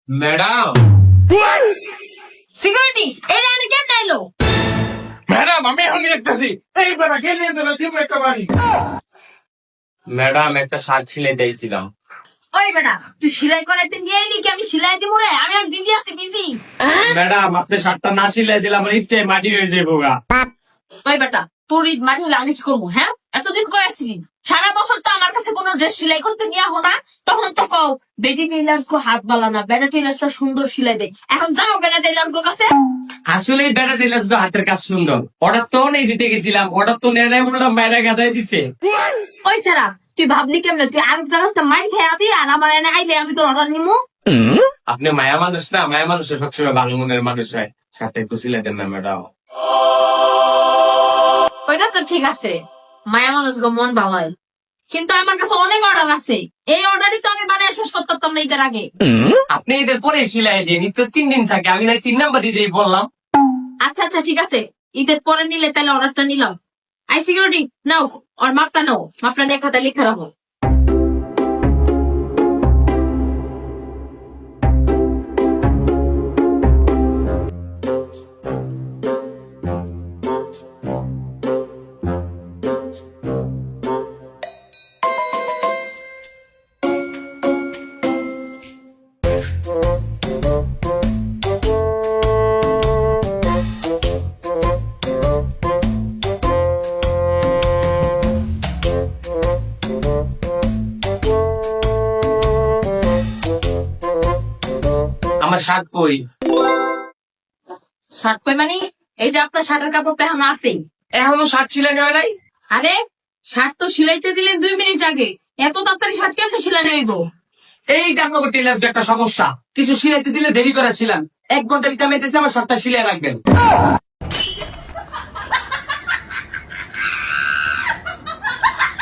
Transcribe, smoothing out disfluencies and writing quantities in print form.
Madam security এই রানি কেন নাইলো? Madam আমি এখন দেখতেছি এই বেটা কে নিয়ে দিল দিব একটা বাড়ি। ম্যাডাম একটা শার্ট ছিলাই দিয়েছিলাম। ওই বেটা তুই সেলাই করাইতে নিয়ে এলি কি আমি সেলাই দিব রে? আমি আর বিজি আছি বিজি। ম্যাডাম আপনি শার্টটা না সিলাইছিলাম আমার ইফটে মাটি হয়ে যাবো গা। ওই বেটা তোর ঈদ মাটি হলে আমি কি করবো? হ্যাঁ এতদিন কয়ে আসছিলি সারা বছর তো আমার কাছে কোনো ড্রেস সেলাই করতে নিয়ে হো না, তখন তো কও বেটি টেইলার্স কো হাত বালা না, বেটা টেইলার্সটা সুন্দর সেলাই দেয়। এখন যাও বেটা টেইলার্স কো কাছে। আসলে বেটা টেলার্স হাতের কাজ সুন্দর। অর্ডার তো নেই দিতে গেছিলাম, অর্ডার তো নেয় নাই, উল্টা বাইরে গাদাই দিছে। ওই সারা তুই ভাবলি কেমনে তুই আরেক জায়গাতে মাই খেয়ে আবি আর আমার এনে আইলে আমি তোর অর্ডার নিমু? আপনি মায়া মানুষ না, মায়া মানুষের সবসময় ভালো মনের মানুষ হয়। শার্টটা একটু সিলাই দেন না ম্যাডাম। ওইটা তো ঠিক আছে, মায়া মানুষ গো মন ভালো হয়, কিন্তু আমার কাছে অনেক অর্ডার আছে। এই অর্ডারই তো আমি বানায় শেষ করতে পারতাম না ঈদের আগে। আপনি ঈদের পরে সিলাই দিয়ে নিত্য 3 দিন থাকে, আমি নাই 3 নাম্বার দিয়ে বললাম। আচ্ছা আচ্ছা ঠিক আছে, ঈদের পরে নিলে তাহলে অর্ডারটা নিলাম। আই সিকিউরিটি নাও, আর মাপটা নাও, মাপটা নিয়ে খাতা লিখে রাখো। আমার শার্ট কই? শার্ট কই মানে? এই যে আপনার শার্টের কাপড়টা এখন আছেই। এখনো শার্ট সিলাই হয় নাই? আরে শার্ট তো সিলাইতে দিলেন 2 মিনিট আগে, এত তাড়াতাড়ি শার্ট কেমনে সিলানো হইব? এই দেখো টেলার্স একটা সমস্যা, কিছু সিলাইতে দিলে দেরি করে ছিলাম। 1 ঘন্টা ভিতরে আমার শার্টটা সিলাই রাখবেন।